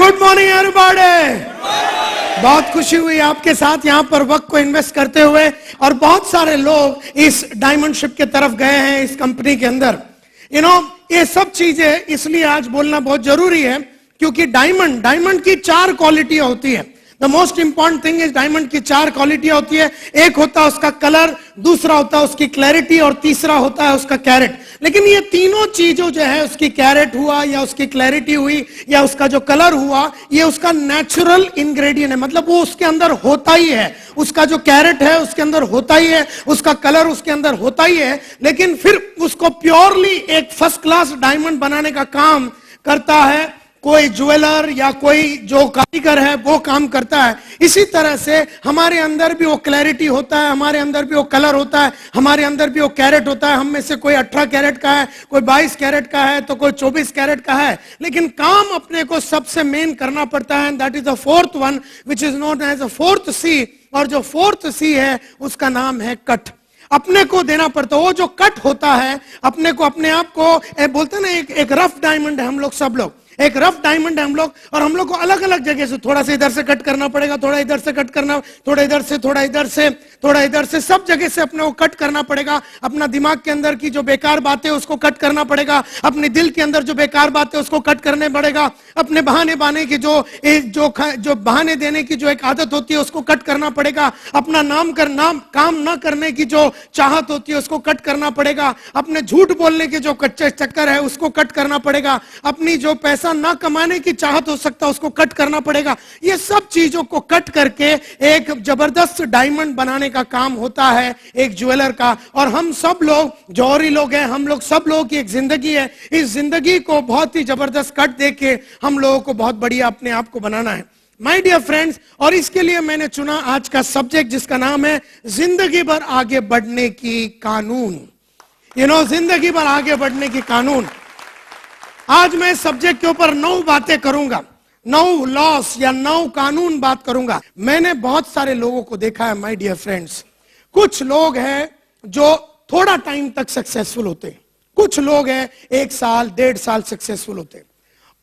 Good morning everybody. बहुत खुशी हुई आपके साथ यहाँ पर वक्त को इन्वेस्ट करते हुए, और बहुत सारे लोग इस डायमंड शिप के तरफ गए हैं इस कंपनी के अंदर। ये सब चीजें इसलिए आज बोलना बहुत जरूरी है क्योंकि डायमंड की 4 क्वालिटियां होती है। The most important thing is diamond की 4 क्वालिटियां होती है। एक होता है उसका कलर, दूसरा होता है उसकी क्लैरिटी, और तीसरा होता है उसका कैरेट। लेकिन ये तीनों चीजों जो है, उसकी कैरेट हुआ या उसकी क्लैरिटी हुई या उसका जो कलर हुआ, ये उसका नेचुरल इंग्रेडिएंट है, मतलब वो उसके अंदर होता ही है। उसका जो कैरेट है उसके अंदर होता ही है, उसका कलर उसके अंदर होता ही है। लेकिन फिर उसको प्योरली एक फर्स्ट क्लास डायमंड बनाने का काम करता है कोई ज्वेलर या कोई जो कारीगर है, वो काम करता है। इसी तरह से हमारे अंदर भी वो क्लैरिटी होता है, हमारे अंदर भी वो कलर होता है, हमारे अंदर भी वो कैरेट होता है। हम में से कोई 18 कैरेट का है, कोई 22 कैरेट का है, तो कोई 24 कैरेट का है। लेकिन काम अपने को सबसे मेन करना पड़ता है, that is the fourth one which is known as the fourth C. और जो फोर्थ सी है उसका नाम है कट। अपने को देना पड़ता है वो जो कट होता है, अपने को अपने आप को बोलते हैं ना, एक रफ डायमंड है हम लोग, सब लोग एक रफ डायमंड है हम लोग। और हम लोग को अलग अलग जगह से, थोड़ा सा इधर से कट करना पड़ेगा, थोड़ा इधर से कट करना, थोड़ा इधर से, थोड़ा इधर से, थोड़ा इधर से, सब जगह से अपने को कट करना पड़ेगा। अपना दिमाग के अंदर की जो बेकार बातें उसको कट करना पड़ेगा, अपने दिल के अंदर जो बेकार बातें उसको कट करने पड़ेगा, अपने बहाने की जो बहाने देने की जो एक आदत होती है उसको कट करना पड़ेगा, अपना काम ना करने की जो चाहत होती है उसको कट करना पड़ेगा, अपने झूठ बोलने के जो कच्चे चक्कर है उसको कट करना पड़ेगा, अपनी जो पैसा ना कमाने की चाहत हो सकता है उसको कट करना पड़ेगा। ये सब चीजों को कट करके एक जबरदस्त डायमंड बनाने का काम होता है एक ज्वेलर का। और हम सब लोग जौहरी लोग हैं, हम लोग सब लोगों की एक जिंदगी है। इस जिंदगी को बहुत ही जबरदस्त कट देके हम लोगों को बहुत बढ़िया अपने आप को बनाना है, माय डियर फ्रेंड्स। और इसके लिए मैंने चुना आज का सब्जेक्ट जिसका नाम है जिंदगी भर आगे बढ़ने की कानून। जिंदगी भर आगे बढ़ने की कानून। आज मैं इस सब्जेक्ट के ऊपर 9 बातें करूंगा, 9 लॉस या 9 कानून बात करूंगा। मैंने बहुत सारे लोगों को देखा है माय डियर फ्रेंड्स। कुछ लोग हैं जो थोड़ा टाइम तक सक्सेसफुल होते हैं, कुछ लोग हैं 1 साल 1.5 साल सक्सेसफुल होते हैं,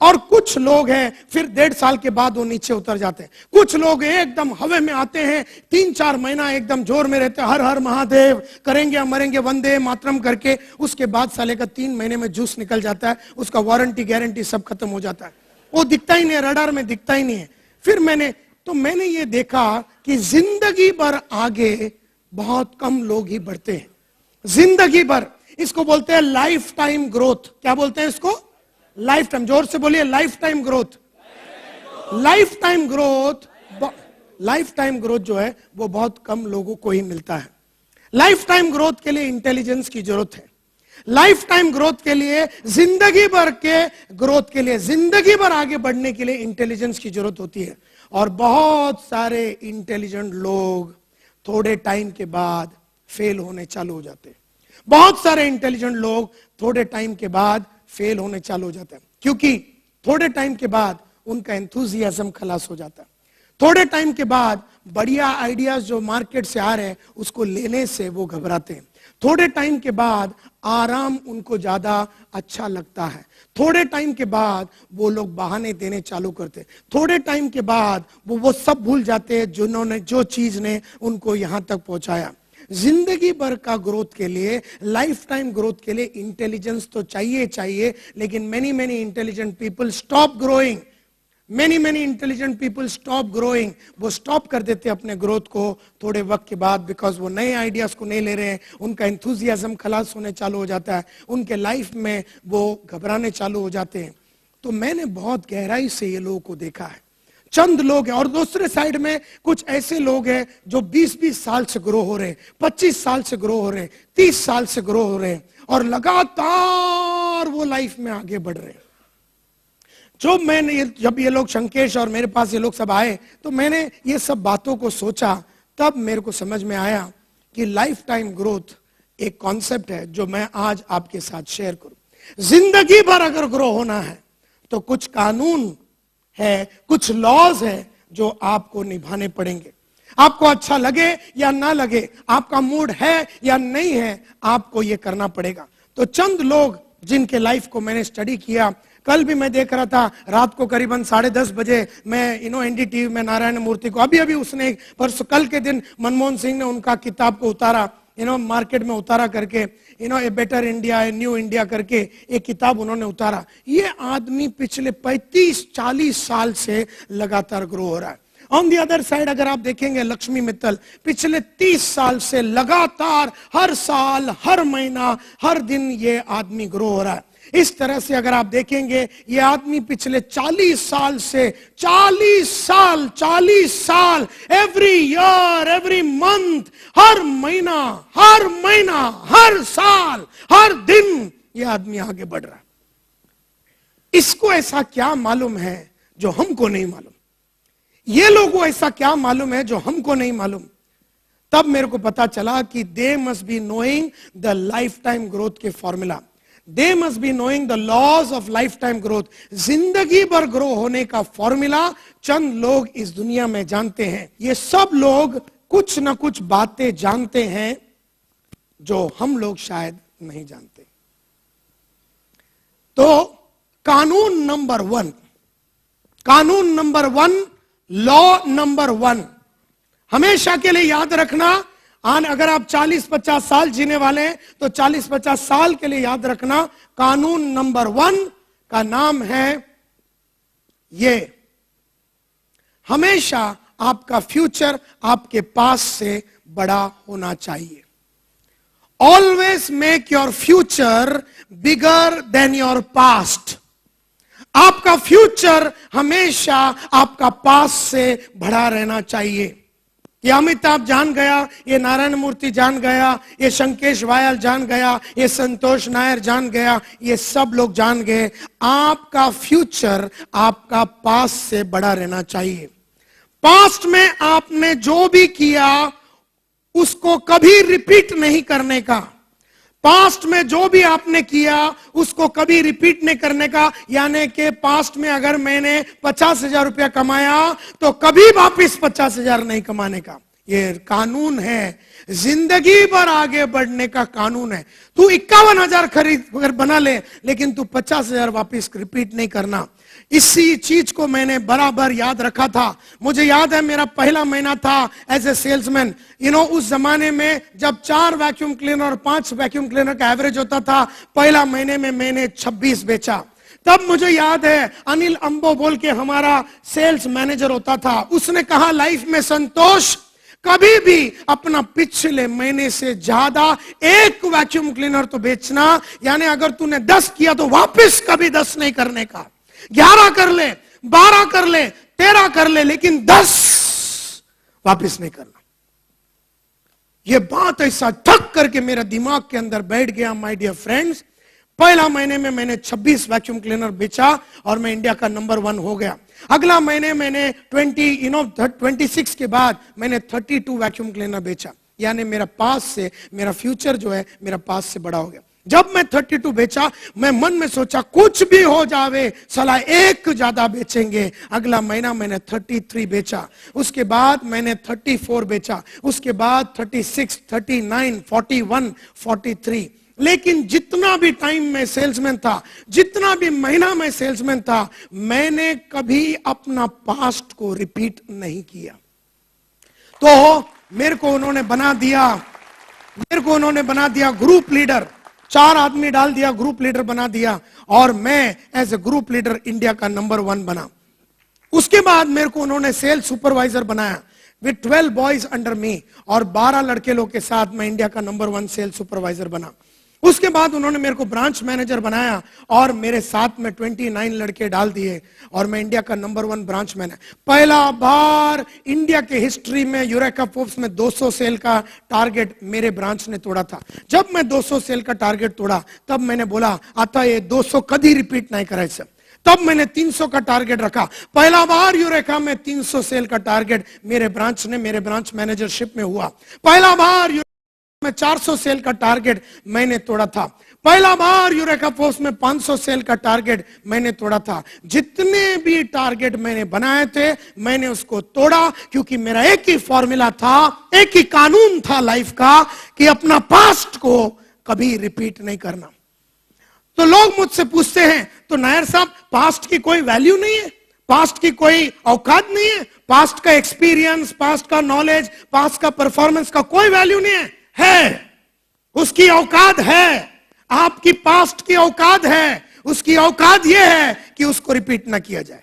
और कुछ लोग हैं फिर 1.5 साल के बाद वो नीचे उतर जाते हैं। कुछ लोग एकदम हवे में आते हैं, 3-4 महीना एकदम जोर में रहते हैं, हर हर महादेव करेंगे या मरेंगे, वंदे मातरम करके। उसके बाद साले का 3 महीने में जूस निकल जाता है, उसका वारंटी गारंटी सब खत्म हो जाता है, वो दिखता ही नहीं है, रडार में दिखता ही नहीं है। फिर मैंने ये देखा कि जिंदगी भर आगे बहुत कम लोग ही बढ़ते हैं। जिंदगी भर, इसको बोलते हैं लाइफ टाइम ग्रोथ। क्या बोलते हैं इसको? Life time. जोर से बोलिए, life time growth. Life time growth, life time growth जो है वो बहुत कम लोगों को ही मिलता है। लाइफ टाइम ग्रोथ के लिए इंटेलिजेंस की जरूरत है। लाइफ टाइम ग्रोथ के लिए, जिंदगी भर के ग्रोथ के लिए, जिंदगी भर आगे बढ़ने के लिए इंटेलिजेंस की जरूरत होती है। और बहुत सारे इंटेलिजेंट लोग थोड़े टाइम के बाद फेल होने चालू हो जाते हैं। बहुत सारे इंटेलिजेंट लोग थोड़े टाइम के बाद फेल होने चालू हो जाता है, क्योंकि थोड़े टाइम के बाद उनका एंथुजियाज्म खलास हो जाता है। थोड़े टाइम के बाद बढ़िया आइडियाज जो मार्केट से आ रहे हैं उसको लेने से वो घबराते हैं। थोड़े टाइम के बाद आराम उनको ज्यादा अच्छा लगता है। थोड़े टाइम के बाद वो लोग बहाने देने चालू करते हैं। थोड़े टाइम के बाद वो सब भूल जाते हैं जिन्होंने, जो चीज ने उनको यहां तक पहुंचाया। जिंदगी भर का ग्रोथ के लिए, लाइफ टाइम ग्रोथ के लिए इंटेलिजेंस तो चाहिए, लेकिन many intelligent people stop growing. Many intelligent people stop growing. वो स्टॉप कर देते हैं अपने ग्रोथ को थोड़े वक्त के बाद, बिकॉज वो नए आइडियाज को नहीं ले रहे हैं, उनका एंथुजियाज्म खलास होने चालू हो जाता है, उनके लाइफ में वो घबराने चालू हो जाते हैं। तो मैंने बहुत गहराई से ये लोगों को देखा है। चंद लोग हैं, और दूसरे साइड में कुछ ऐसे लोग हैं जो 20-20 साल से ग्रो हो रहे हैं, 25 साल से ग्रो हो रहे हैं, 30 साल से ग्रो हो रहे हैं, और लगातार वो लाइफ में आगे बढ़ रहे हैं। जब ये लोग, शंकेश और मेरे पास ये लोग सब आए, तो मैंने ये सब बातों को सोचा, तब मेरे को समझ में आया कि लाइफ टाइम ग्रोथ एक कॉन्सेप्ट है जो मैं आज आपके साथ शेयर करूं। जिंदगी भर अगर ग्रो होना है तो कुछ कानून है, कुछ लॉज है जो आपको निभाने पड़ेंगे। आपको अच्छा लगे या ना लगे, आपका मूड है या नहीं है, आपको यह करना पड़ेगा। तो चंद लोग जिनके लाइफ को मैंने स्टडी किया, कल भी मैं देख रहा था रात को करीबन 10:30 बजे मैं एनडीटीवी में नारायण मूर्ति को अभी उसने परसों कल के दिन मनमोहन सिंह ने उनका किताब को उतारा, मार्केट में उतारा करके, a better India, a new India करके एक किताब उन्होंने उतारा। ये आदमी पिछले 35-40 साल से लगातार ग्रो हो रहा है। ऑन दी अदर साइड अगर आप देखेंगे लक्ष्मी मित्तल पिछले 30 साल से लगातार हर साल, हर महीना, हर दिन ये आदमी ग्रो हो रहा है। इस तरह से अगर आप देखेंगे ये आदमी पिछले 40 साल से 40 साल एवरी ईयर, एवरी मंथ, हर महीना, हर साल, हर दिन ये आदमी आगे बढ़ रहा है। इसको ऐसा क्या मालूम है जो हमको नहीं मालूम? ये लोगों को ऐसा क्या मालूम है जो हमको नहीं मालूम? तब मेरे को पता चला कि they must be knowing the life time growth के formula, they must be knowing the laws of life time growth. जिंदगी भर ग्रो होने का फॉर्मूला चंद लोग इस दुनिया में जानते हैं। ये सब लोग कुछ ना कुछ बातें जानते हैं जो हम लोग शायद नहीं जानते। तो कानून नंबर 1, लॉ नंबर 1 हमेशा के लिए याद रखना। अगर आप 40-50 साल जीने वाले हैं तो 40-50 साल के लिए याद रखना। कानून नंबर 1 का नाम है ये, हमेशा आपका फ्यूचर आपके पास से बड़ा होना चाहिए। Always make your future bigger than your past. आपका फ्यूचर हमेशा आपका पास से बड़ा रहना चाहिए। ये अमिताभ जान गया, ये नारायण मूर्ति जान गया, ये शंकेश वायल जान गया, ये संतोष नायर जान गया, ये सब लोग जान गए। आपका फ्यूचर आपका पास से बड़ा रहना चाहिए। पास्ट में आपने जो भी किया उसको कभी रिपीट नहीं करने का। पास्ट में जो भी आपने किया उसको कभी रिपीट नहीं करने का। यानी कि पास्ट में अगर मैंने 50,000 रुपया कमाया तो कभी वापिस 50,000 नहीं कमाने का। ये कानून है, जिंदगी भर आगे बढ़ने का कानून है। तू 51,000 खरीद अगर बना ले, लेकिन तू 50,000 वापिस रिपीट नहीं करना। इसी चीज को मैंने बराबर याद रखा था। मुझे याद है मेरा पहला महीना था एज ए सेल्समैन। उस जमाने में जब 4 वैक्यूम क्लीनर और 5 वैक्यूम क्लीनर का एवरेज होता था, पहला महीने में मैंने 26 बेचा। तब मुझे याद है अनिल अंबो बोल के हमारा सेल्स मैनेजर होता था, उसने कहा लाइफ में संतोष कभी भी अपना पिछले महीने से ज्यादा 1 वैक्यूम क्लीनर तो बेचना। यानी अगर तूने 10 किया तो वापस कभी 10 नहीं करने का। 11 कर ले, 12 कर ले, 13 कर ले, लेकिन 10 वापस नहीं करना। यह बात ऐसा ठक करके मेरा दिमाग के अंदर बैठ गया। माय डियर फ्रेंड्स, पहला महीने में मैंने 26 वैक्यूम क्लीनर बेचा और मैं इंडिया का नंबर 1 हो गया। अगला महीने मैंने 26 के बाद मैंने 32 वैक्यूम क्लीनर बेचा। यानी मेरा पास से, मेरा फ्यूचर जो है मेरा पास से बड़ा हो गया। जब मैं 32 बेचा, मैं मन में सोचा कुछ भी हो जावे साला 1 ज्यादा बेचेंगे। अगला महीना मैंने 33 बेचा, उसके बाद मैंने 34 बेचा, उसके बाद 36, 39, 41, 43। लेकिन जितना भी टाइम में सेल्समैन था, जितना भी महीना में सेल्समैन था, मैंने कभी अपना पास्ट को रिपीट नहीं किया। तो मेरे को उन्होंने बना दिया ग्रुप लीडर। 4 आदमी डाल दिया, ग्रुप लीडर बना दिया और मैं as a group leader India का नंबर 1 बना। उसके बाद मेरे को उन्होंने सेल्स सुपरवाइजर बनाया विद 12 बॉयज अंडर मी और 12 लड़के लोग के साथ मैं इंडिया का नंबर 1 सेल्स सुपरवाइजर बना। उसके बाद उन्होंने मेरे को ब्रांच मैनेजर बनाया और मेरे साथ में 29 लड़के डाल दिए और मैं इंडिया का नंबर 1 ब्रांच मैनेजर। पहला बार इंडिया के हिस्ट्री में यूरेका फोर्ब्स में 200 सेल का टारगेट मेरे ब्रांच ने तोड़ा था। जब मैं 200 सेल का टारगेट तोड़ा तब मैंने बोला आता ये 200 कभी रिपीट नहीं करायचं। तब मैंने 300 का टारगेट रखा। पहला बार यूरेका में 300 सेल का टारगेट मेरे ब्रांच मैनेजरशिप में हुआ। पहला बार में 400 सेल का टारगेट मैंने तोड़ा था। पहला बार यूरेका फोर्ब्स में 500 सेल का टारगेट मैंने तोड़ा था। जितने भी टारगेट मैंने बनाए थे मैंने उसको तोड़ा, क्योंकि मेरा एक ही फॉर्मूला था, एक ही कानून था लाइफ का कि अपना पास्ट को कभी रिपीट नहीं करना। तो लोग मुझसे पूछते हैं, तो नायर साहब पास्ट की कोई वैल्यू नहीं है, पास्ट की कोई औकात नहीं है, पास्ट का एक्सपीरियंस, पास्ट का नॉलेज, पास्ट का परफॉर्मेंस का कोई वैल्यू नहीं है? है, उसकी औकात है। आपकी पास्ट की औकात है। उसकी औकात यह है कि उसको रिपीट ना किया जाए।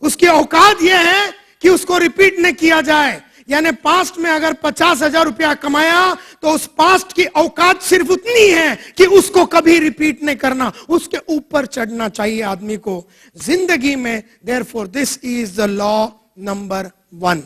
उसकी औकात यह है कि उसको रिपीट न किया जाए। यानी पास्ट में अगर 50,000 रुपया कमाया तो उस पास्ट की औकात सिर्फ उतनी है कि उसको कभी रिपीट नहीं करना, उसके ऊपर चढ़ना चाहिए आदमी को जिंदगी में। Therefore this is the law number 1।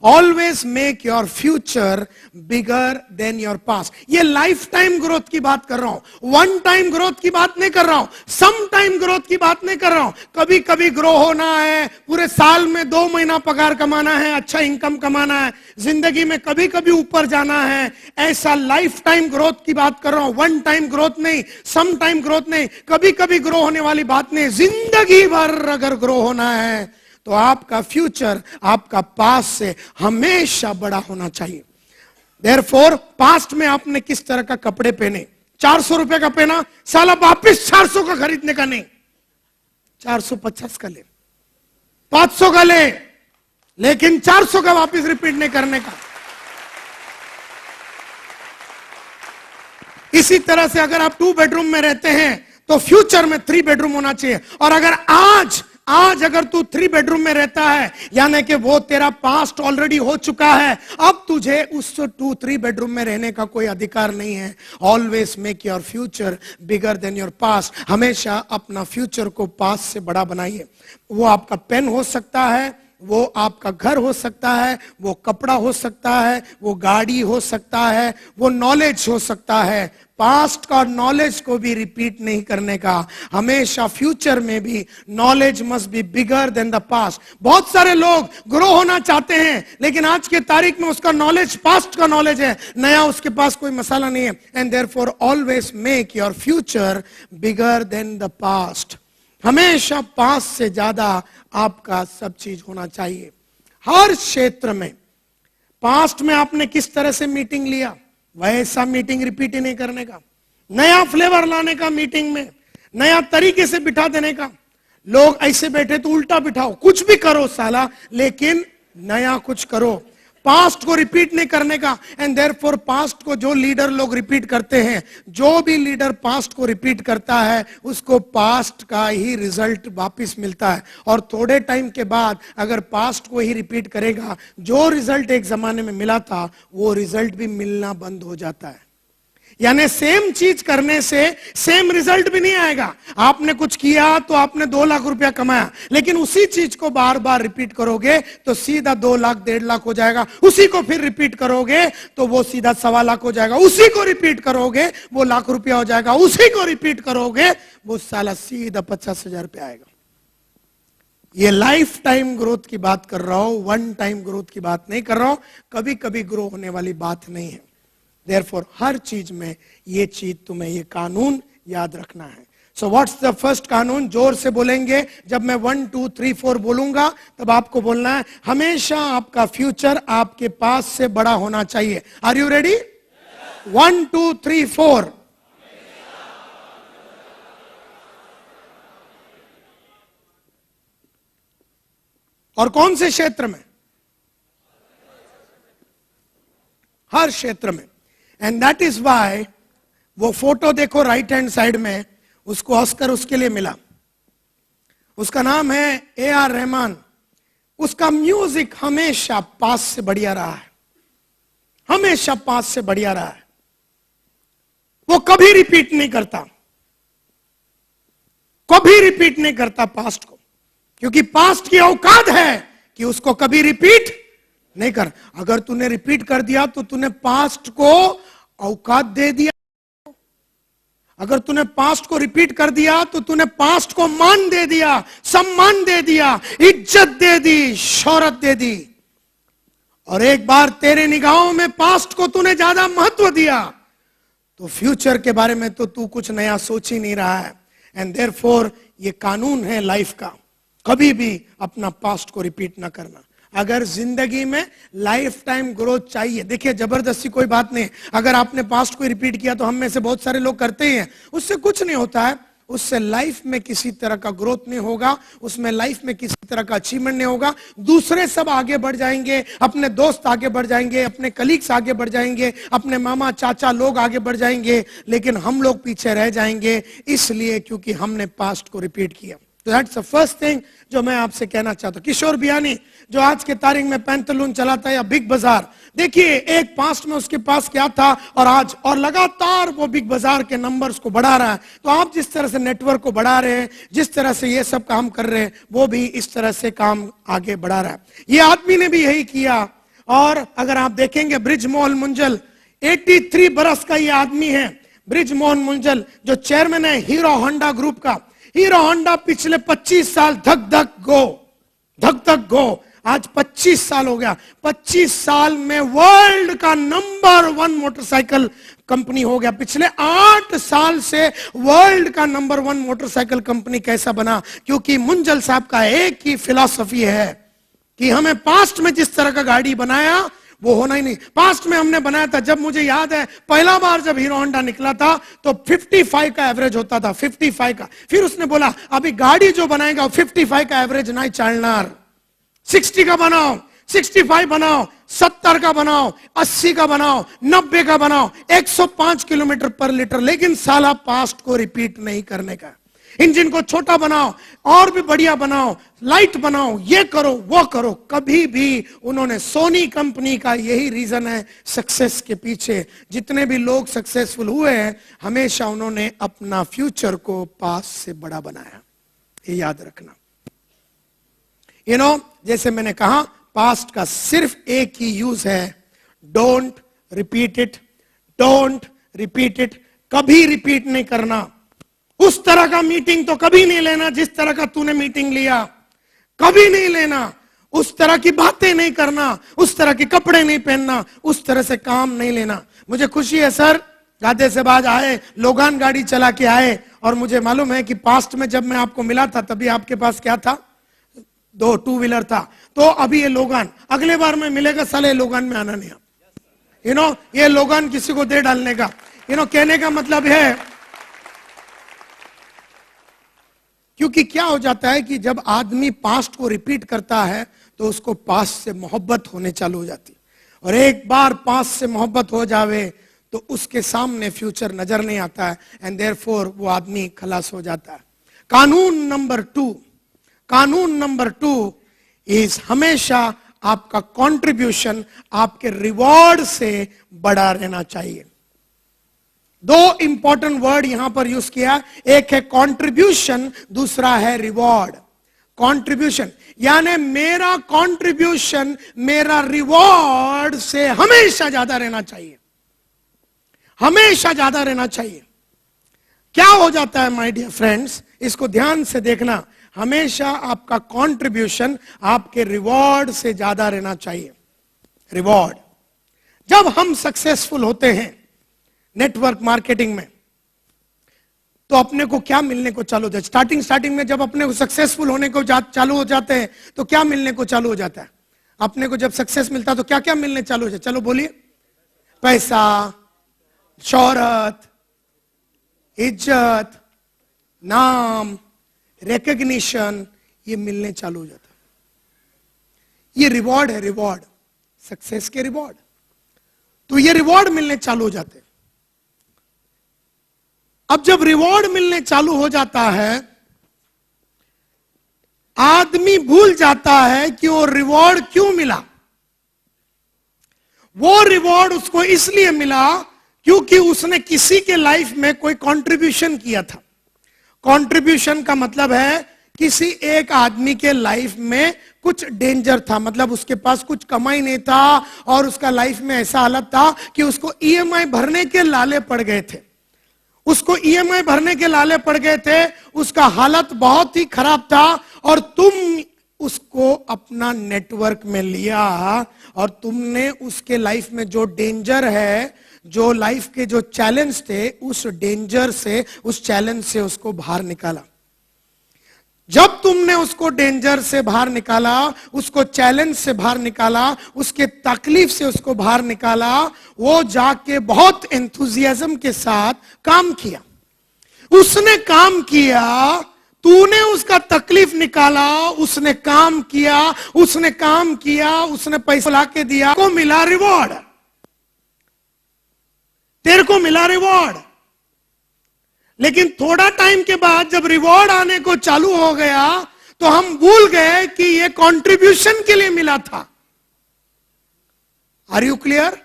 Always make your future bigger than your past. ये लाइफ टाइम ग्रोथ की बात कर रहा हूं, वन टाइम ग्रोथ की बात नहीं कर रहा हूं, सम टाइम ग्रोथ की बात नहीं कर रहा हूं। कभी कभी ग्रो होना है, पूरे साल में 2 महीना पगार कमाना है, अच्छा इनकम कमाना है, जिंदगी में कभी कभी ऊपर जाना है, ऐसा लाइफ टाइम ग्रोथ की बात कर रहा हूं। वन टाइम ग्रोथ नहीं, सम टाइम ग्रोथ नहीं, कभी कभी ग्रो होने वाली बात नहीं। जिंदगी भर अगर ग्रो होना है तो आपका फ्यूचर आपका पास्ट से हमेशा बड़ा होना चाहिए। देयरफॉर पास्ट में आपने किस तरह का कपड़े पहने, 400 रुपए का पहना, साला वापिस 400 का खरीदने का नहीं, 450 का ले, 500 का ले, लेकिन 400 का वापिस रिपीट नहीं करने का। इसी तरह से अगर आप 2 बेडरूम में रहते हैं तो फ्यूचर में 3 बेडरूम होना चाहिए। और अगर आज अगर तू 3 बेडरूम में रहता है, यानी कि वो तेरा पास्ट ऑलरेडी हो चुका है, अब तुझे उस 2-3 बेडरूम में रहने का कोई अधिकार नहीं है। Always make your future bigger than your past. हमेशा अपना फ्यूचर को पास्ट से बड़ा बनाइए। वो आपका पेन हो सकता है, वो आपका घर हो सकता है, वो कपड़ा हो सकता है, वो गाड़ी हो सकता है, वो नॉलेज हो सकता है। पास्ट का नॉलेज को भी रिपीट नहीं करने का। हमेशा फ्यूचर में भी knowledge must be bigger than the past. बहुत सारे लोग ग्रो होना चाहते हैं, लेकिन आज के तारीख में उसका नॉलेज पास्ट का नॉलेज है, नया उसके पास कोई मसाला नहीं है। And therefore always make your future bigger than the past. हमेशा पास्ट से ज्यादा आपका सब चीज होना चाहिए। हर क्षेत्र में पास्ट में आपने किस तरह से मीटिंग लिया, वैसा मीटिंग रिपीट ही नहीं करने का। नया फ्लेवर लाने का मीटिंग में, नया तरीके से बिठा देने का। लोग ऐसे बैठे तो उल्टा बिठाओ, कुछ भी करो साला, लेकिन नया कुछ करो। पास्ट को रिपीट नहीं करने का। एंड देयरफॉर पास्ट को जो लीडर लोग रिपीट करते हैं, जो भी लीडर पास्ट को रिपीट करता है, उसको पास्ट का ही रिजल्ट वापस मिलता है। और थोड़े टाइम के बाद अगर पास्ट को ही रिपीट करेगा, जो रिजल्ट एक जमाने में मिला था वो रिजल्ट भी मिलना बंद हो जाता है। यानी सेम चीज करने से सेम रिजल्ट भी नहीं आएगा। आपने कुछ किया तो आपने 2 लाख रुपया कमाया, लेकिन उसी चीज को बार बार रिपीट करोगे तो सीधा 2 लाख 1.5 लाख हो जाएगा। उसी को फिर रिपीट करोगे तो वो सीधा 1.25 लाख हो जाएगा। उसी को रिपीट करोगे वो लाख रुपया हो जाएगा। उसी को रिपीट करोगे वो साला सीधा 50,000 रुपया आएगा। ये लाइफ टाइम ग्रोथ की बात कर रहा हूं, वन टाइम ग्रोथ की बात नहीं कर रहा हूं। कभी कभी ग्रो होने वाली बात नहीं है। Therefore, हर चीज में ये चीज तुम्हें ये कानून याद रखना है। So what's the first कानून? जोर से बोलेंगे। जब मैं 1 2 3 4 बोलूंगा तब आपको बोलना है, हमेशा आपका फ्यूचर आपके पास से बड़ा होना चाहिए। Are you ready? 1 2 3 4। और कौन से क्षेत्र में? हर क्षेत्र में। एंड दैट इज वाई वो फोटो देखो राइट हैंड साइड में, उसको ऑस्कर उसके लिए मिला। उसका नाम है AR रहमान। उसका म्यूजिक हमेशा पास से बढ़िया रहा है, हमेशा पास से बढ़िया रहा है। वो कभी रिपीट नहीं करता, कभी रिपीट नहीं करता पास्ट को, क्योंकि पास्ट की औकात है कि उसको कभी रिपीट नहीं कर। अगर तूने रिपीट कर दिया तो तूने पास्ट को औकात दे दिया। अगर तूने पास्ट को रिपीट कर दिया तो तूने पास्ट को मान दे दिया, सम्मान दे दिया, इज्जत दे दी, शोहरत दे दी। और एक बार तेरे निगाहों में पास्ट को तूने ज्यादा महत्व दिया तो फ्यूचर के बारे में तो तू कुछ नया सोच ही नहीं रहा है। एंड देयरफॉर ये कानून है लाइफ का, कभी भी अपना पास्ट को रिपीट ना करना। अगर जिंदगी में लाइफ टाइम ग्रोथ चाहिए, देखिए जबरदस्ती कोई बात नहीं, अगर आपने पास्ट को रिपीट किया तो हम में से बहुत सारे लोग करते ही हैं, उससे कुछ नहीं होता है, उससे लाइफ में किसी तरह का ग्रोथ नहीं होगा, उसमें लाइफ में किसी तरह का अचीवमेंट नहीं होगा। दूसरे सब आगे बढ़ जाएंगे, अपने दोस्त आगे बढ़ जाएंगे, अपने कलीग्स आगे बढ़ जाएंगे, अपने मामा चाचा लोग आगे बढ़ जाएंगे, लेकिन हम लोग पीछे रह जाएंगे, इसलिए क्योंकि हमने पास्ट को रिपीट किया। तो दैट्स द फर्स्ट थिंग जो मैं आपसे कहना चाहता हूं। किशोर बियानी जो आज के तारीख में पैंतलून चलाता है या बिग बाजार, देखिए एक पास्ट में उसके पास क्या था और आज, और लगातार वो बिग बाजार के नंबर्स को बढ़ा रहा है। तो आप जिस तरह से नेटवर्क को बढ़ा रहे हैं, जिस तरह से ये सब काम कर रहे हैं, वो भी इस तरह से काम आगे बढ़ा रहा है। ये आदमी ने भी यही किया। और अगर आप देखेंगे ब्रिजमोहन मुंजल, 83 बरस का ये आदमी है, ब्रिजमोहन मुंजल जो चेयरमैन है हीरो होंडा ग्रुप का। हीरो होंडा पिछले 25 साल धक धक गो, आज 25 साल हो गया। 25 साल में वर्ल्ड का नंबर 1 मोटरसाइकिल कंपनी हो गया। पिछले 8 साल से वर्ल्ड का नंबर 1 मोटरसाइकिल कंपनी कैसा बना? क्योंकि मुंजल साहब का एक ही फिलॉसफी है कि हमें पास्ट में जिस तरह का गाड़ी बनाया वो होना ही नहीं। पास्ट में हमने बनाया था, जब मुझे याद है पहला बार जब हीरो होंडा निकला था तो 55 का एवरेज होता था, 55 का। फिर उसने बोला अभी गाड़ी जो बनाएगा 55 का एवरेज नहीं चालनार, 60 का बनाओ, 65 बनाओ, 70 का बनाओ, 80 का बनाओ, 90 का बनाओ, 105 किलोमीटर पर लीटर, लेकिन साला पास्ट को रिपीट नहीं करने का। इंजन को छोटा बनाओ और भी बढ़िया बनाओ, लाइट बनाओ, ये करो वो करो। कभी भी उन्होंने, सोनी कंपनी का यही रीजन है सक्सेस के पीछे, जितने भी लोग सक्सेसफुल हुए हैं हमेशा उन्होंने अपना फ्यूचर को पास्ट से बड़ा बनाया। ये याद रखना। जैसे मैंने कहा पास्ट का सिर्फ एक ही यूज है, don't repeat it, don't repeat it. कभी रिपीट नहीं करना। उस तरह का मीटिंग तो कभी नहीं लेना जिस तरह का तूने मीटिंग लिया, कभी नहीं लेना। उस तरह की बातें नहीं करना, उस तरह के कपड़े नहीं पहनना, उस तरह से काम नहीं लेना। मुझे खुशी है सर, गादे से बाज आए, लोगान गाड़ी चला के आए, और मुझे मालूम है कि पास्ट में जब मैं आपको मिला था तभी आपके पास क्या था? 2 टू व्हीलर था। तो अभी ये लोगान, अगले बार में मिलेगा साले लोगान में आना नहीं। ये लोगान किसी को दे डालने का, कहने का मतलब है, क्योंकि क्या हो जाता है कि जब आदमी पास्ट को रिपीट करता है तो उसको पास्ट से मोहब्बत होने चालू हो जाती है, और एक बार पास्ट से मोहब्बत हो जावे तो उसके सामने फ्यूचर नजर नहीं आता है, एंड देयरफॉर वो आदमी खलास हो जाता है। कानून नंबर 2 इज हमेशा आपका कंट्रीब्यूशन आपके रिवॉर्ड से बड़ा रहना चाहिए। 2 इंपॉर्टेंट वर्ड यहां पर यूज किया, एक है कंट्रीब्यूशन, दूसरा है रिवॉर्ड। कंट्रीब्यूशन यानी मेरा कंट्रीब्यूशन मेरा रिवॉर्ड से हमेशा ज्यादा रहना चाहिए, हमेशा ज्यादा रहना चाहिए। क्या हो जाता है माय डियर फ्रेंड्स, इसको ध्यान से देखना, हमेशा आपका कंट्रीब्यूशन आपके रिवॉर्ड से ज्यादा रहना चाहिए। रिवॉर्ड, जब हम सक्सेसफुल होते हैं नेटवर्क मार्केटिंग में तो अपने को क्या मिलने को चालू होता है? स्टार्टिंग में जब अपने को सक्सेसफुल होने को चालू हो जाते हैं तो क्या मिलने को चालू हो जाता है? अपने को जब सक्सेस मिलता है तो क्या क्या मिलने चालू हो जाता है? चलो बोलिए। पैसा, शोहरत, इज्जत, नाम, रिकॉग्निशन, ये मिलने चालू हो जाता है। ये रिवॉर्ड है, रिवॉर्ड, सक्सेस के रिवॉर्ड। तो ये रिवॉर्ड मिलने चालू हो जाते हैं। अब जब रिवॉर्ड मिलने चालू हो जाता है, आदमी भूल जाता है कि वो रिवॉर्ड क्यों मिला। वो रिवॉर्ड उसको इसलिए मिला क्योंकि उसने किसी के लाइफ में कोई कंट्रीब्यूशन किया था। कंट्रीब्यूशन का मतलब है किसी एक आदमी के लाइफ में कुछ डेंजर था, मतलब उसके पास कुछ कमाई नहीं था और उसका लाइफ में ऐसा हालत था कि उसको ईएमआई भरने के लाले पड़ गए थे। उसको ईएमआई भरने के लाले पड़ गए थे, उसका हालत बहुत ही खराब था, और तुम उसको अपना नेटवर्क में लिया और तुमने उसके लाइफ में जो डेंजर है, जो लाइफ के जो चैलेंज थे, उस डेंजर से, उस चैलेंज से उसको बाहर निकाला। जब तुमने उसको डेंजर से बाहर निकाला, उसको चैलेंज से बाहर निकाला, उसके तकलीफ से उसको बाहर निकाला, वो जाके बहुत एंथुजियाज्म के साथ काम किया। उसने काम किया, तूने उसका तकलीफ निकाला, उसने काम किया, उसने काम किया, उसने पैसा लाके दिया, को मिला रिवॉर्ड, तेरे को मिला रिवॉर्ड। लेकिन थोड़ा टाइम के बाद जब रिवॉर्ड आने को चालू हो गया तो हम भूल गए कि ये कंट्रीब्यूशन के लिए मिला था। Are you clear?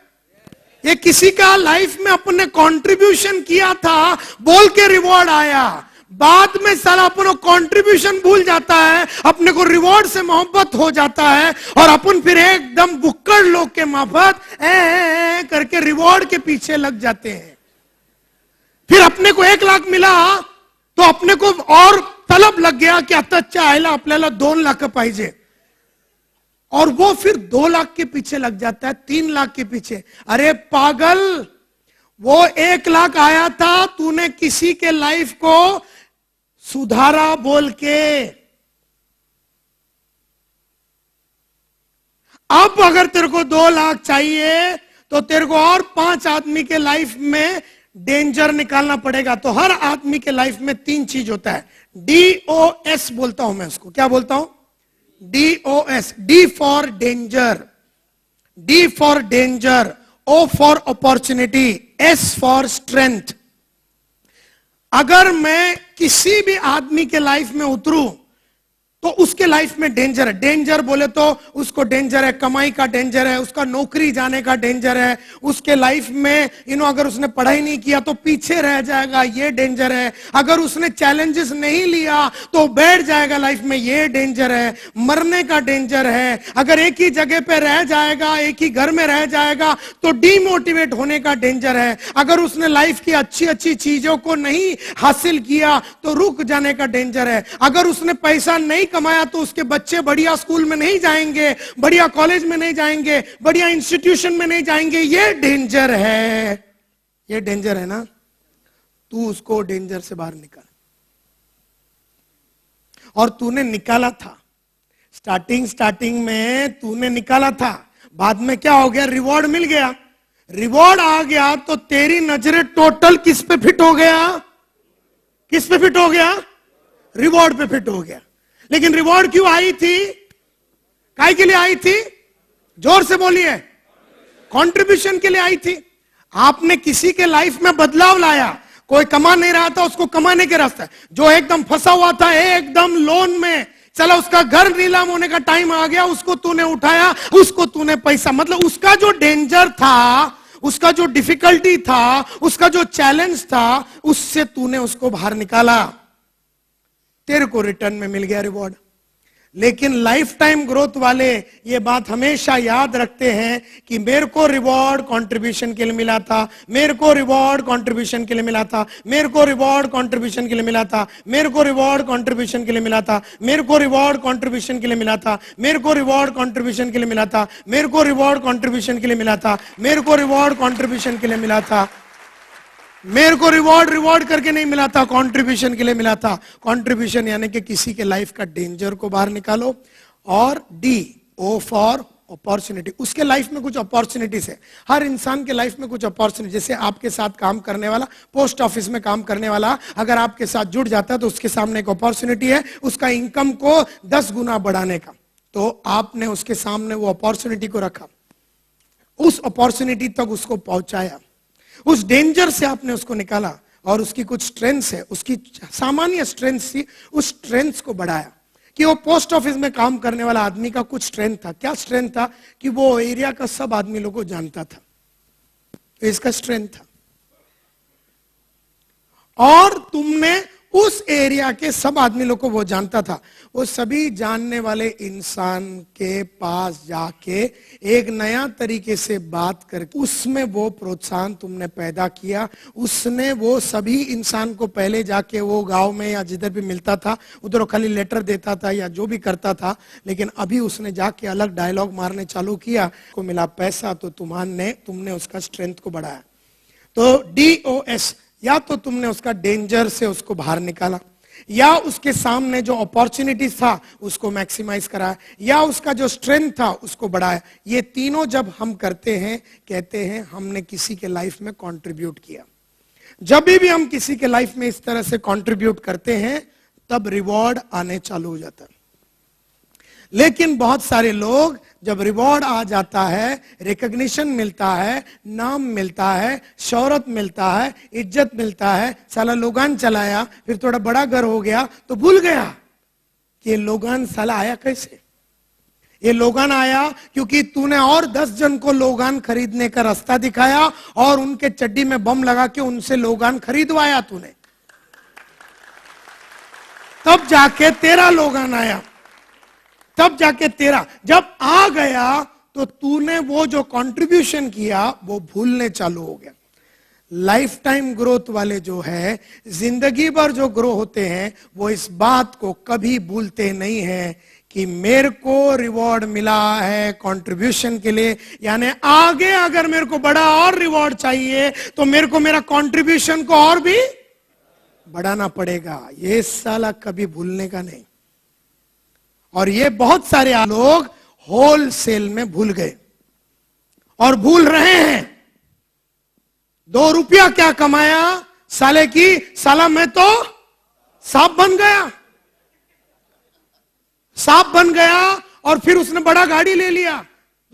ये किसी का लाइफ में अपने कंट्रीब्यूशन किया था, बोल के रिवॉर्ड आया। बाद में साला अपन कंट्रीब्यूशन भूल जाता है, अपने को रिवॉर्ड से मोहब्बत हो जाता है और अपन फिर एकदम बुक्कड़ लोग के माफत करके रिवॉर्ड के पीछे लग जाते हैं। फिर अपने को 1 लाख मिला तो अपने को और तलब लग गया कि आता अच्छा आयला आपल्याला 2 लाख पाहिजे, और वो फिर 2 लाख के पीछे लग जाता है, 3 लाख के पीछे। अरे पागल, वो 1 लाख आया था, तूने किसी के लाइफ को सुधारा बोल के। अब अगर तेरे को 2 लाख चाहिए तो तेरे को और 5 आदमी के लाइफ में डेंजर निकालना पड़ेगा। तो हर आदमी के लाइफ में 3 चीज होता है। DOS बोलता हूं मैं उसको, क्या बोलता हूं? DOS, D for danger, D for danger, O for opportunity, S for strength. अगर मैं किसी भी आदमी के लाइफ में उतरूं तो उसके लाइफ में डेंजर है। डेंजर बोले तो उसको डेंजर है, कमाई का डेंजर है, उसका नौकरी जाने का डेंजर है, उसके लाइफ में अगर उसने पढ़ाई नहीं किया तो पीछे रह जाएगा, ये डेंजर है। अगर उसने चैलेंजेस नहीं लिया तो बैठ जाएगा लाइफ में, ये डेंजर है। मरने का डेंजर है। अगर एक ही जगह पे रह जाएगा, एक ही घर में रह जाएगा तो डीमोटिवेट होने का डेंजर है। अगर उसने लाइफ की अच्छी अच्छी चीजों को नहीं हासिल किया तो रुक जाने का डेंजर है। अगर उसने पैसा नहीं कमाया तो उसके बच्चे बढ़िया स्कूल में नहीं जाएंगे, बढ़िया कॉलेज में नहीं जाएंगे, बढ़िया इंस्टीट्यूशन में नहीं जाएंगे, ये डेंजर है। ये डेंजर है ना, तू उसको डेंजर से बाहर निकाल। और तूने निकाला था, स्टार्टिंग में तूने निकाला था, बाद में क्या हो गया? रिवॉर्ड मिल गया। रिवॉर्ड आ गया तो तेरी नजरें टोटल किस पे फिट हो गया? किस पे फिट हो गया? रिवॉर्ड पे फिट हो गया। लेकिन रिवॉर्ड क्यों आई थी? काय के लिए आई थी? जोर से बोलिए। कंट्रीब्यूशन के लिए आई थी। आपने किसी के लाइफ में बदलाव लाया। कोई कमा नहीं रहा था, उसको कमाने के रास्ते, जो एकदम फंसा हुआ था एकदम लोन में, चला उसका घर नीलाम होने का टाइम आ गया, उसको तूने उठाया, उसको तूने पैसा, मतलब उसका जो डेंजर था, उसका जो डिफिकल्टी था, उसका जो चैलेंज था, उससे तूने उसको बाहर निकाला, तेरे को रिटर्न में मिल गया रिवॉर्ड। लेकिन लाइफ टाइम ग्रोथ वाले ये बात हमेशा याद रखते हैं कि मेरे को रिवॉर्ड कंट्रीब्यूशन के लिए मिला था, मेरे को रिवॉर्ड कंट्रीब्यूशन के लिए मिला था, मेरे को रिवॉर्ड कंट्रीब्यूशन के लिए मिला था, मेरे को रिवॉर्ड कंट्रीब्यूशन के लिए मिला था, मेरे को रिवॉर्ड कंट्रीब्यूशन के लिए मिला था, मेरे को रिवॉर्ड कंट्रीब्यूशन के लिए मिला था, मेरे को रिवॉर्ड कंट्रीब्यूशन के लिए मिला था, मेरे को रिवॉर्ड कंट्रीब्यूशन के लिए मिला था, मेरे को रिवॉर्ड करके नहीं मिला था, कंट्रीब्यूशन के लिए मिला था। कंट्रीब्यूशन यानी कि किसी के लाइफ का डेंजर को बाहर निकालो। और O फॉर अपॉर्चुनिटी, उसके लाइफ में कुछ अपॉर्चुनिटीज है। हर इंसान के लाइफ में कुछ अपॉर्चुनिटी, जैसे आपके साथ काम करने वाला, पोस्ट ऑफिस में काम करने वाला अगर आपके साथ जुड़ जाता है तो उसके सामने एक अपॉर्चुनिटी है उसका इनकम को 10 गुना बढ़ाने का। तो आपने उसके सामने वो अपॉर्चुनिटी को रखा, उस अपॉर्चुनिटी तक उसको पहुंचाया, उस डेंजर से आपने उसको निकाला और उसकी कुछ स्ट्रेंथ्स है, उसकी सामान्य स्ट्रेंथ्स थी, उस स्ट्रेंथ्स को बढ़ाया। कि वो पोस्ट ऑफिस में काम करने वाला आदमी का कुछ स्ट्रेंथ था। क्या स्ट्रेंथ था? कि वो एरिया का सब आदमी लोगों को जानता था, तो इसका स्ट्रेंथ था। और तुमने उस एरिया के सब आदमी लोग को वो जानता था, वो सभी जानने वाले इंसान के पास जाके एक नया तरीके से बात करके उसमें वो प्रोत्साहन तुमने पैदा किया। उसने वो सभी इंसान को पहले जाके वो गांव में या जिधर भी मिलता था उधर खाली लेटर देता था या जो भी करता था, लेकिन अभी उसने जाके अलग डायलॉग मारने चालू किया, को मिला पैसा तो तुमने उसका स्ट्रेंथ को बढ़ाया। तो DOS, या तो तुमने उसका डेंजर से उसको बाहर निकाला, या उसके सामने जो अपॉर्चुनिटीज था उसको मैक्सिमाइज कराया, या उसका जो स्ट्रेंथ था उसको बढ़ाया। ये तीनों जब हम करते हैं, कहते हैं हमने किसी के लाइफ में कंट्रीब्यूट किया। जब भी हम किसी के लाइफ में इस तरह से कंट्रीब्यूट करते हैं तब रिवॉर्ड आने चालू हो जाता है। लेकिन बहुत सारे लोग जब रिवॉर्ड आ जाता है, रिकॉग्निशन मिलता है, नाम मिलता है, शौहरत मिलता है, इज्जत मिलता है, साला लोगान चलाया, फिर थोड़ा बड़ा घर हो गया तो भूल गया कि ये लोगान साला आया कैसे। ये लोगान आया क्योंकि तूने और 10 जन को लोगान खरीदने का रास्ता दिखाया और उनके चड्डी में बम लगा के उनसे लोगान खरीदवाया तूने, तब जाके तेरा लोगान आया, तब जाके तेरा जब आ गया तो तूने वो जो कंट्रीब्यूशन किया वो भूलने चालू हो गया। लाइफ टाइम ग्रोथ वाले जो है, जिंदगी भर जो ग्रो होते हैं, वो इस बात को कभी भूलते नहीं है कि मेरे को रिवॉर्ड मिला है कंट्रीब्यूशन के लिए, यानी आगे अगर मेरे को बड़ा और रिवॉर्ड चाहिए तो मेरे को मेरा कंट्रीब्यूशन को और भी बढ़ाना पड़ेगा। ये साला कभी भूलने का नहीं। और ये बहुत सारे लोग होलसेल में भूल गए और भूल रहे हैं। 2 रुपया क्या कमाया साले की, साला मैं तो सांप बन गया, सांप बन गया और फिर उसने बड़ा गाड़ी ले लिया।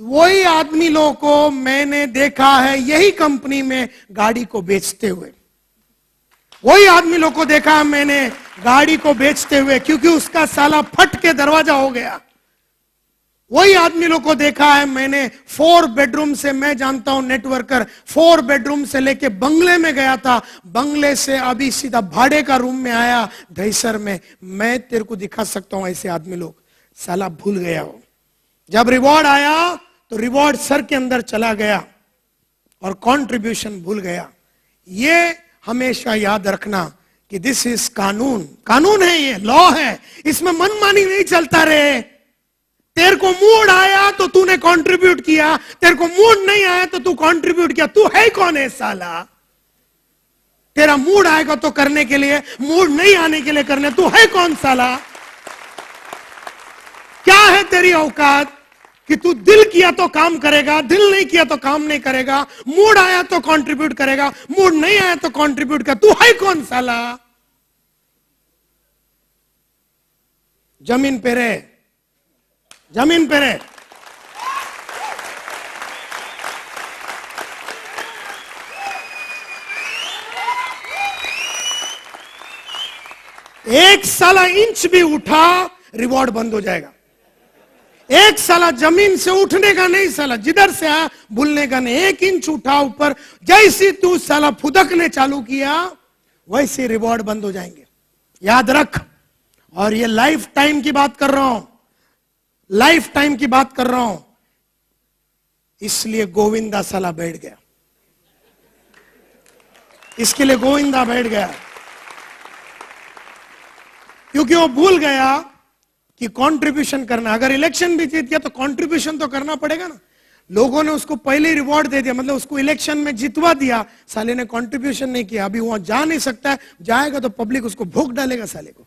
वही आदमी लोगों को मैंने देखा है यही कंपनी में गाड़ी को बेचते हुए, वही आदमी लोग को देखा मैंने गाड़ी को बेचते हुए, क्योंकि उसका साला फट के दरवाजा हो गया। वही आदमी लोग को देखा है मैंने 4 बेडरूम से, मैं जानता हूं नेटवर्कर, 4 बेडरूम से लेके बंगले में गया था, बंगले से अभी सीधा भाड़े का रूम में आया दहीसर में। मैं तेरे को दिखा सकता हूं ऐसे आदमी लोग, साला भूल गया हो। जब रिवॉर्ड आया तो रिवॉर्ड सर के अंदर चला गया और कंट्रीब्यूशन भूल गया। ये हमेशा याद रखना कि दिस इज कानून, कानून है, ये लॉ है, इसमें मनमानी नहीं चलता रहे। तेरे को मूड आया तो तूने कंट्रीब्यूट किया, तेरे को मूड नहीं आया तो तू कंट्रीब्यूट किया। तू है कौन है साला? तेरा मूड आएगा तो करने के लिए, मूड नहीं आने के लिए करने, तू है कौन साला? क्या है तेरी औकात कि तू दिल किया तो काम करेगा, दिल नहीं किया तो काम नहीं करेगा, मूड आया तो कंट्रीब्यूट करेगा, मूड नहीं आया तो कंट्रीब्यूट कर। तू है कौन साला? जमीन पे रहे, जमीन पे रहे। एक साला इंच भी उठा रिवॉर्ड बंद हो जाएगा। एक साला जमीन से उठने का नहीं, साला जिधर से आया भूलने का नहीं। 1 इंच उठा ऊपर, जैसे तू साला फुदकने चालू किया वैसे रिवॉर्ड बंद हो जाएंगे, याद रख। और ये लाइफ टाइम की बात कर रहा हूं, लाइफ टाइम की बात कर रहा हूं। इसलिए गोविंदा साला बैठ गया, इसके लिए गोविंदा बैठ गया, क्योंकि वो भूल गया कि कंट्रीब्यूशन करना। अगर इलेक्शन भी जीत गया तो कंट्रीब्यूशन तो करना पड़ेगा ना। लोगों ने उसको पहले ही रिवॉर्ड दे दिया, मतलब उसको इलेक्शन में जितवा दिया, साले ने कंट्रीब्यूशन नहीं किया। अभी वहां जा नहीं सकता है, जाएगा तो पब्लिक उसको भोग डालेगा साले को।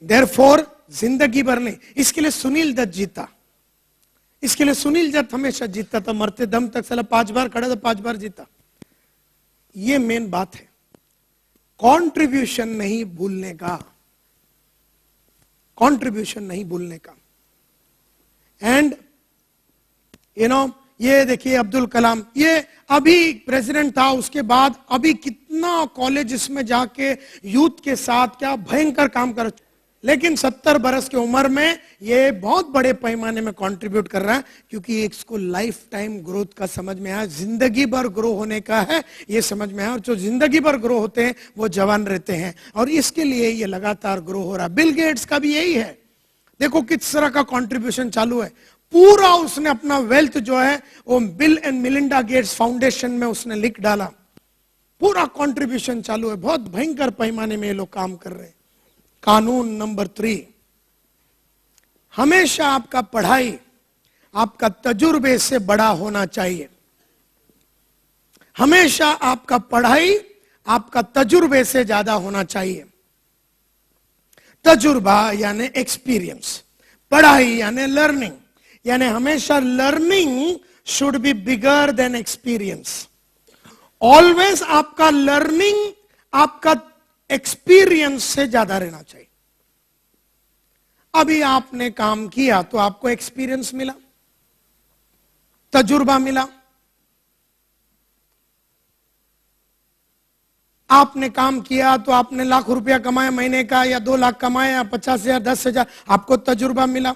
देयरफॉर जिंदगी भर नहीं। इसके लिए सुनील दत्त जीता, इसके लिए सुनील दत्त हमेशा जीतता था, मरते दम तक साला 5 बार खड़ा था, 5 बार जीता। ये मेन बात है, कंट्रीब्यूशन नहीं भूलने का, कंट्रीब्यूशन नहीं भूलने का। एंड ये देखिए अब्दुल कलाम, ये अभी प्रेसिडेंट था, उसके बाद अभी कितना कॉलेज में जाके यूथ के साथ क्या भयंकर काम कर, लेकिन 70 बरस की उम्र में ये बहुत बड़े पैमाने में कंट्रीब्यूट कर रहा है, क्योंकि इसको लाइफ टाइम ग्रोथ का समझ में आया, जिंदगी भर ग्रो होने का है ये समझ में आया। और जो जिंदगी भर ग्रो होते हैं वो जवान रहते हैं, और इसके लिए ये लगातार ग्रो हो रहा है। बिल गेट्स का भी यही है, देखो किस तरह का कंट्रीब्यूशन चालू है। पूरा उसने अपना वेल्थ जो है वो bill and Melinda Gates foundation में उसने लिख डाला, पूरा कंट्रीब्यूशन चालू है। बहुत भयंकर पैमाने में ये लोग काम कर रहे हैं। कानून नंबर 3, हमेशा आपका पढ़ाई आपका तजुर्बे से बड़ा होना चाहिए। हमेशा आपका पढ़ाई आपका तजुर्बे से ज्यादा होना चाहिए। तजुर्बा यानी एक्सपीरियंस, पढ़ाई यानी लर्निंग, यानी हमेशा learning should be bigger than experience. Always आपका लर्निंग आपका एक्सपीरियंस से ज्यादा रहना चाहिए। अभी आपने काम किया तो आपको एक्सपीरियंस मिला, तजुर्बा मिला। आपने काम किया तो आपने लाख रुपया कमाया महीने का, या 2 लाख कमाया, या 50,000, 10,000, आपको तजुर्बा मिला।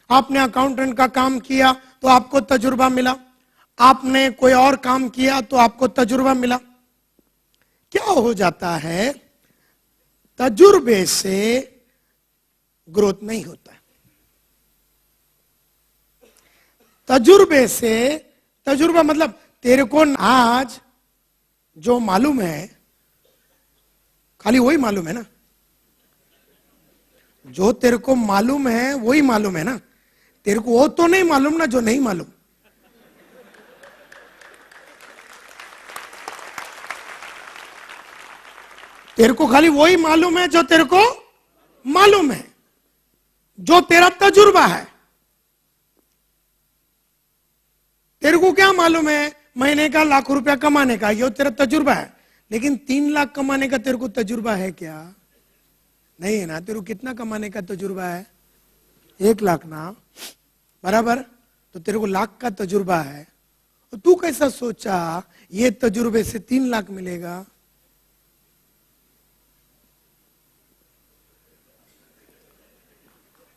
आपने अकाउंटेंट का काम किया तो आपको तजुर्बा मिला। आपने कोई और काम किया तो आपको तजुर्बा मिला। क्या हो जाता है, तजुर्बे से ग्रोथ नहीं होता। तजुर्बे से, तजुर्बा मतलब तेरे को आज जो मालूम है खाली वही मालूम है ना, जो तेरे को मालूम है वही मालूम है ना, तेरे को वो तो नहीं मालूम ना जो नहीं मालूम। तेरे को खाली वही मालूम है जो तेरे को मालूम है, जो तेरा तजुर्बा है। तेरे को क्या मालूम है महीने का लाख रुपया कमाने का, ये तेरा तजुर्बा है। लेकिन 3 लाख कमाने का तेरे को तजुर्बा है क्या? नहीं है ना। तेरे को कितना कमाने का तजुर्बा है? 1 लाख ना, बराबर। तो तेरे को लाख का तजुर्बा है। तो तू कैसा सोचा ये तजुर्बे से 3 लाख मिलेगा?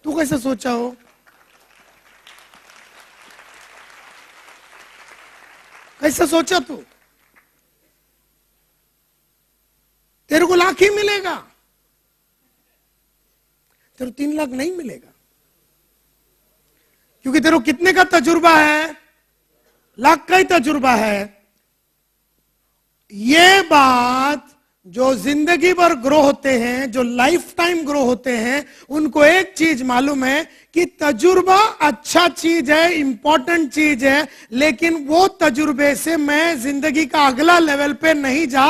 तू कैसा सोचा हो? कैसा सोचा तू? तेरे को लाख ही मिलेगा, तेरे को 3 लाख नहीं मिलेगा। क्योंकि तेरे को कितने का तजुर्बा है? लाख का ही तजुर्बा है। ये बात जो जिंदगी भर ग्रो होते हैं, जो लाइफ टाइम ग्रो होते हैं, उनको एक चीज मालूम है कि तजुर्बा अच्छा चीज है, इंपॉर्टेंट चीज है, लेकिन वो तजुर्बे से मैं जिंदगी का अगला लेवल पे नहीं जा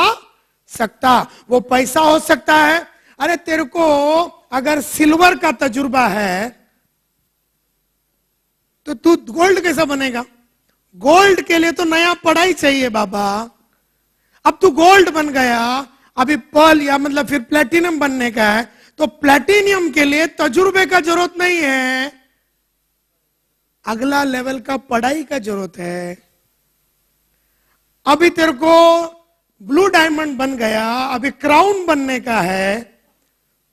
सकता। वो पैसा हो सकता है। अरे तेरे को अगर सिल्वर का तजुर्बा है तो तू गोल्ड कैसा बनेगा? गोल्ड के लिए तो नया पढ़ाई चाहिए बाबा। अब तू गोल्ड बन गया, अभी पर्ल या मतलब फिर प्लेटिनम बनने का है, तो प्लेटिनियम के लिए तजुर्बे का जरूरत नहीं है, अगला लेवल का पढ़ाई का जरूरत है। अभी तेरे को ब्लू डायमंड बन गया, अभी क्राउन बनने का है,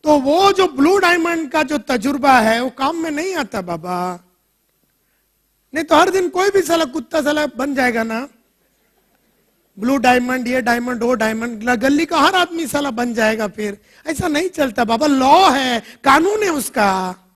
तो वो जो ब्लू डायमंड का जो तजुर्बा है वो काम में नहीं आता बाबा। नहीं तो हर दिन कोई भी साला कुत्ता साला बन जाएगा ना, ब्लू डायमंड, ये डायमंड, वो डायमंड, गली का हर आदमी साला बन जाएगा। फिर ऐसा नहीं चलता बाबा। लॉ है, कानून है उसका।